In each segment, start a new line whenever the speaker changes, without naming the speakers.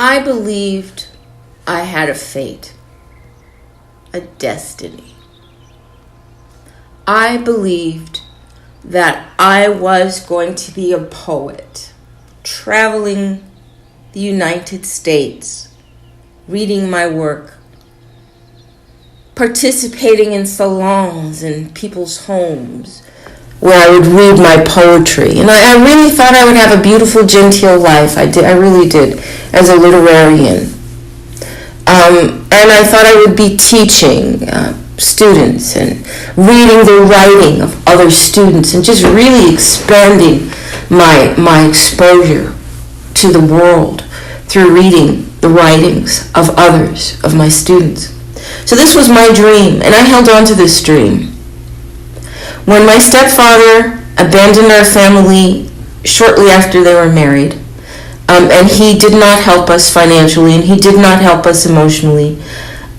I believed I had a fate, a destiny. I believed that I was going to be a poet, traveling the United States, reading my work, participating in salons in people's homes where I would read my poetry. And I really thought I would have a beautiful, genteel life. I really did, as a literarian. And I thought I would be teaching students and reading the writing of other students and just really expanding my exposure to the world through reading the writings of others, of my students. So this was my dream, and I held on to this dream. When my stepfather abandoned our family shortly after they were married, and he did not help us financially, and he did not help us emotionally,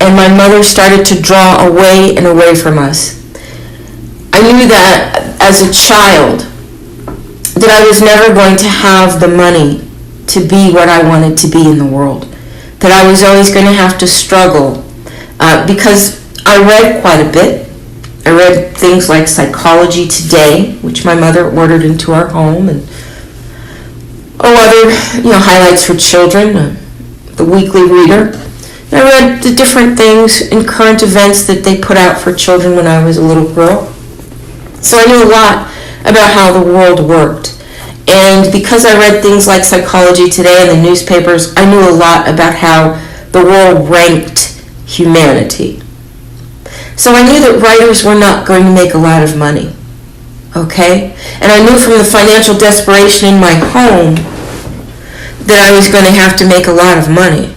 and my mother started to draw away and away from us, I knew that as a child that I was never going to have the money to be what I wanted to be in the world, that I was always going to have to struggle, because I read quite a bit. I read things like Psychology Today, which my mother ordered into our home, and other highlights for children, the Weekly Reader. And I read the different things in current events that they put out for children when I was a little girl. So I knew a lot about how the world worked. And because I read things like Psychology Today in the newspapers, I knew a lot about how the world ranked humanity. So I knew that writers were not going to make a lot of money, okay? And I knew from the financial desperation in my home that I was going to have to make a lot of money.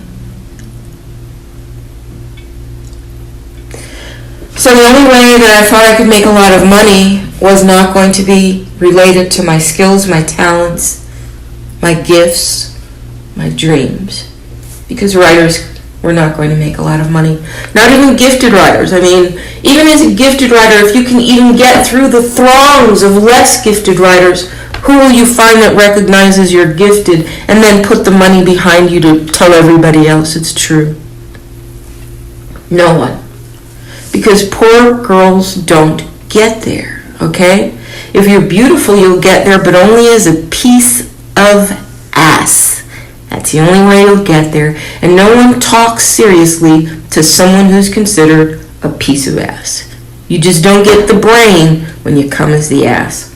So the only way that I thought I could make a lot of money was not going to be related to my skills, my talents, my gifts, my dreams, because writers were not going to make a lot of money. Not even gifted writers. I mean, even as a gifted writer, if you can even get through the throngs of less gifted writers, who will you find that recognizes you're gifted and then put the money behind you to tell everybody else it's true? No one. Because poor girls don't get there, okay? If you're beautiful, you'll get there, but only as a piece of ass. That's the only way you'll get there. And no one talks seriously to someone who's considered a piece of ass. You just don't get the brain when you come as the ass.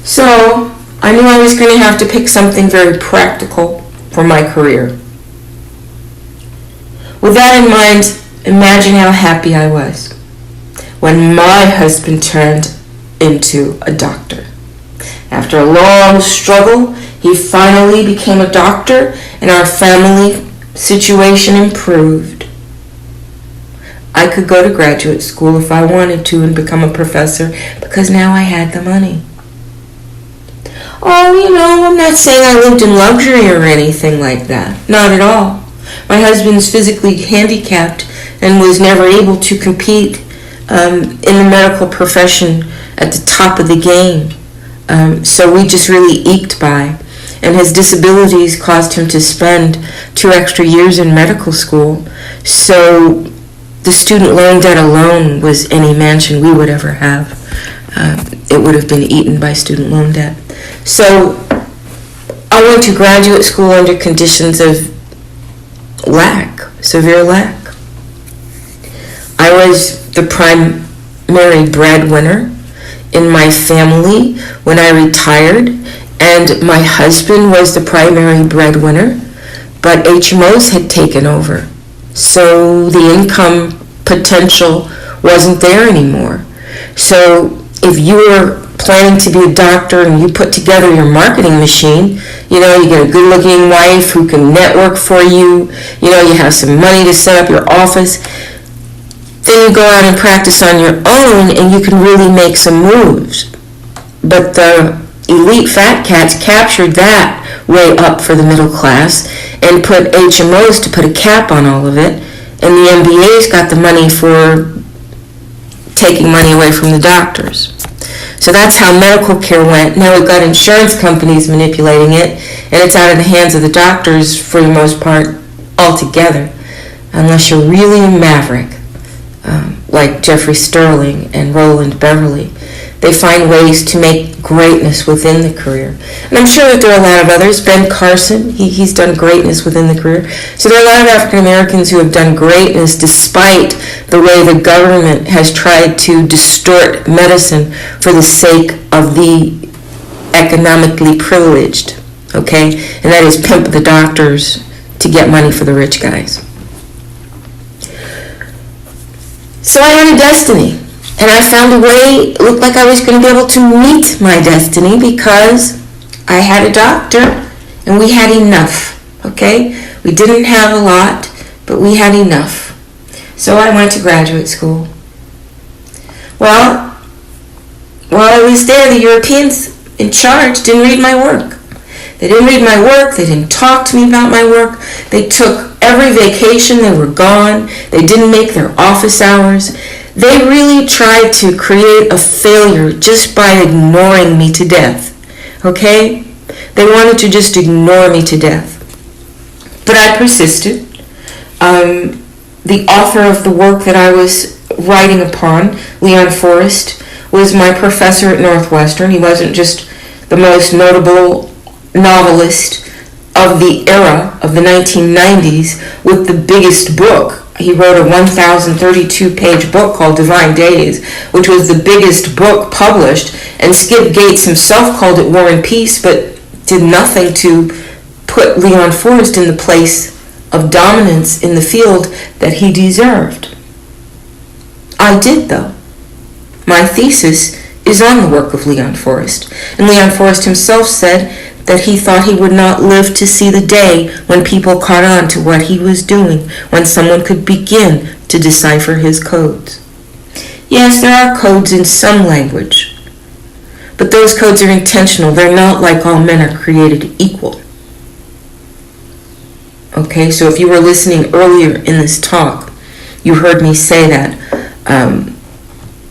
So I knew I was going to have to pick something very practical for my career. With that in mind, imagine how happy I was when my husband turned into a doctor. After a long struggle, he finally became a doctor, and our family situation improved. I could go to graduate school if I wanted to and become a professor because now I had the money. Oh, I'm not saying I lived in luxury or anything like that. Not at all. My husband's physically handicapped and was never able to compete in the medical profession at the top of the game. So we just really eked by. And his disabilities caused him to spend 2 extra years in medical school. So the student loan debt alone was any mansion we would ever have. It would have been eaten by student loan debt. So I went to graduate school under conditions of lack, severe lack. I was the primary breadwinner in my family when I retired, and my husband was the primary breadwinner, but HMOs had taken over. So the income potential wasn't there anymore. So if you were planning to be a doctor and you put together your marketing machine, you get a good-looking wife who can network for you, you have some money to set up your office, then you go out and practice on your own and you can really make some moves. But the elite fat cats captured that way up for the middle class and put HMOs to put a cap on all of it, and the MBAs got the money for taking money away from the doctors. So that's how medical care went. Now we've got insurance companies manipulating it, and it's out of the hands of the doctors for the most part altogether, unless you're really a maverick, like Jeffrey Sterling and Roland Beverly. They find ways to make greatness within the career. And I'm sure that there are a lot of others. Ben Carson, he's done greatness within the career. So there are a lot of African Americans who have done greatness despite the way the government has tried to distort medicine for the sake of the economically privileged, okay? And that is pimp the doctors to get money for the rich guys. So I had a destiny. And I found a way, it looked like I was going to be able to meet my destiny because I had a doctor and we had enough, okay? We didn't have a lot, but we had enough. So I went to graduate school. Well, while I was there, the Europeans in charge didn't read my work. They didn't read my work. They didn't talk to me about my work. They took every vacation. They were gone. They didn't make their office hours. They really tried to create a failure just by ignoring me to death, okay? They wanted to just ignore me to death. But I persisted. The author of the work that I was writing upon, Leon Forrest, was my professor at Northwestern. He wasn't just the most notable novelist of the era of the 1990s with the biggest book. He wrote a 1,032-page book called Divine Days, which was the biggest book published, and Skip Gates himself called it War and Peace, but did nothing to put Leon Forrest in the place of dominance in the field that he deserved. I did, though. My thesis is on the work of Leon Forrest, and Leon Forrest himself said that he thought he would not live to see the day when people caught on to what he was doing, when someone could begin to decipher his codes. Yes, there are codes in some language, but those codes are intentional. They're not like all men are created equal. Okay, so if you were listening earlier in this talk, you heard me say that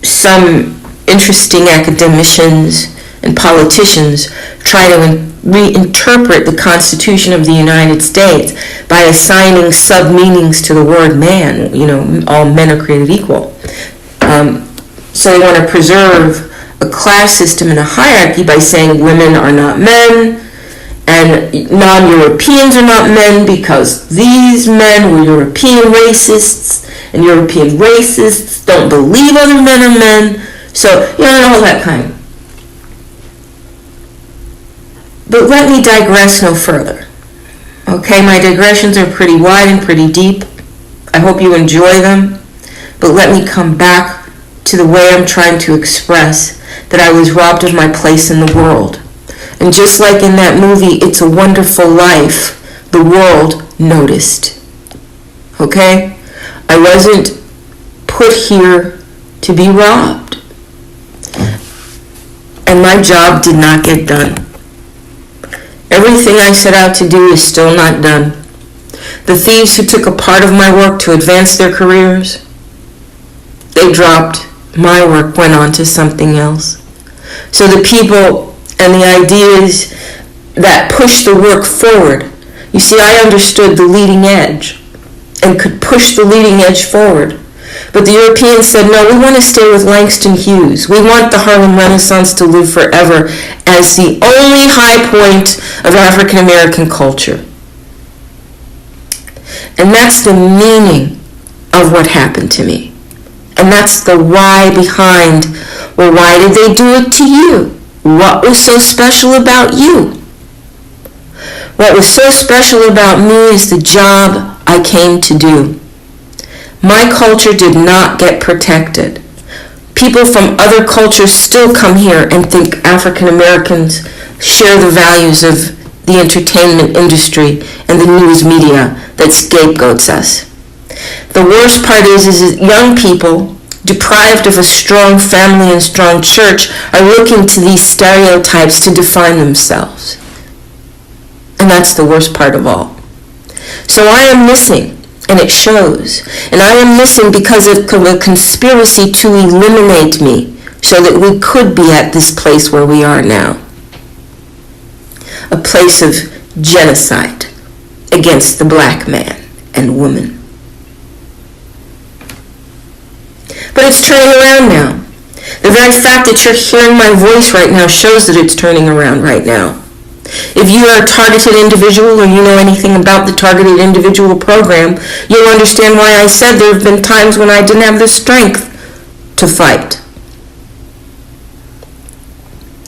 some interesting academicians and politicians try to reinterpret the Constitution of the United States by assigning sub-meanings to the word man. You know, all men are created equal. So they want to preserve a class system and a hierarchy by saying women are not men and non-Europeans are not men because these men were European racists and European racists don't believe other men are men. So, you know, all that kind. But let me digress no further. Okay, my digressions are pretty wide and pretty deep. I hope you enjoy them. But let me come back to the way I'm trying to express that I was robbed of my place in the world. And just like in that movie, It's a Wonderful Life, the world noticed. Okay? I wasn't put here to be robbed. And my job did not get done. Everything I set out to do is still not done. The thieves who took a part of my work to advance their careers, they dropped. My work went on to something else. So the people and the ideas that push the work forward, you see, I understood the leading edge and could push the leading edge forward. But the Europeans said, no, we want to stay with Langston Hughes. We want the Harlem Renaissance to live forever as the only high point of African American culture. And that's the meaning of what happened to me. And that's the why behind, well, why did they do it to you? What was so special about you? What was so special about me is the job I came to do. My culture did not get protected. People from other cultures still come here and think African Americans share the values of the entertainment industry and the news media that scapegoats us. The worst part is young people, deprived of a strong family and strong church, are looking to these stereotypes to define themselves. And that's the worst part of all. So I am missing. And it shows. And I am missing because of a conspiracy to eliminate me so that we could be at this place where we are now. A place of genocide against the black man and woman. But it's turning around now. The very fact that you're hearing my voice right now shows that it's turning around right now. If you are a targeted individual or you know anything about the targeted individual program, you'll understand why I said there have been times when I didn't have the strength to fight.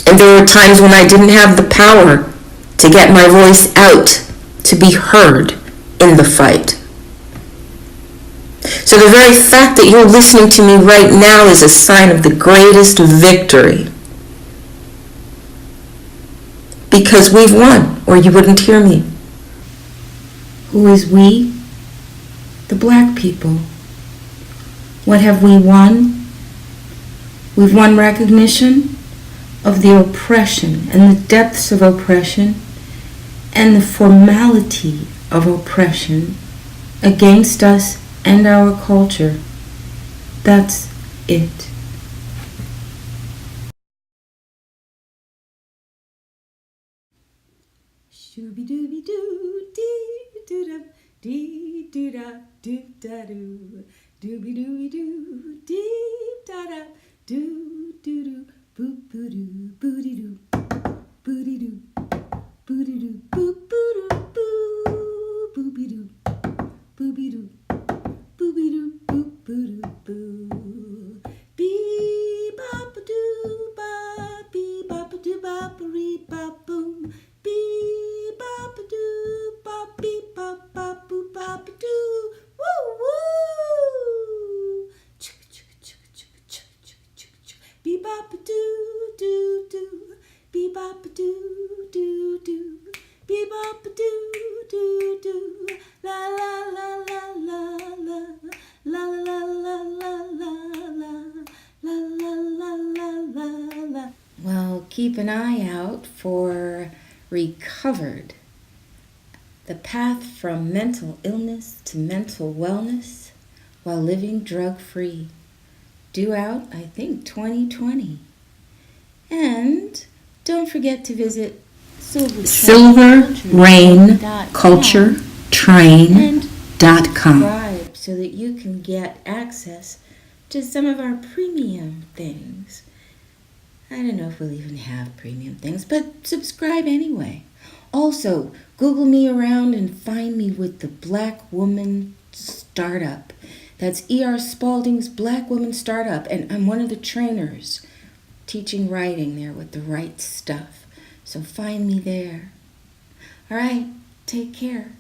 And there were times when I didn't have the power to get my voice out, to be heard in the fight. So the very fact that you're listening to me right now is a sign of the greatest victory. Because we've won, or you wouldn't hear me. Who is we? The black people. What have we won? We've won recognition of the oppression and the depths of oppression and the formality of oppression against us and our culture. That's it. Shooby-dooby-doo, dee-doo-da, dee-doo-da, doo-da-doo, dooby-dooby-doo, dee-da-da, doo-doo-doo, boop-boo-doo, booty-doo, booty-doo, booty-doo, boop-boo-doo, boo, booby-doo, booby-doo, booby-doo, boop-boo-doo, boo. Bee-bop-a-doo-ba, bee-bop-a-doo-bop-a-ree-bop-boom. Bee-bop-a-doo-bop, bee-bop-bop-boop-bop-a-doo. Woo-woo! Chugga-chugga-chugga-chugga-chugga-chugga-chugga. Bee-bop-a-doo-doo-doo. Bee-bop-a-doo-doo-doo. Bee-bop-a-doo-doo-doo. La-la-la-la-la-la. La-la-la-la-la-la-la-la-la-la-la-la-la. Well, keep an eye out for Recovered, the path from mental illness to mental wellness while living drug-free. Due out, I think, 2020. And don't forget to visit silverrainculturetrain.com so that you can get access to some of our premium things. I don't know if we'll even have premium things, but subscribe anyway. Also, Google me around and find me with the Black Woman Startup. That's E.R. Spalding's Black Woman Startup, and I'm one of the trainers teaching writing there with the right stuff. So find me there. All right, take care.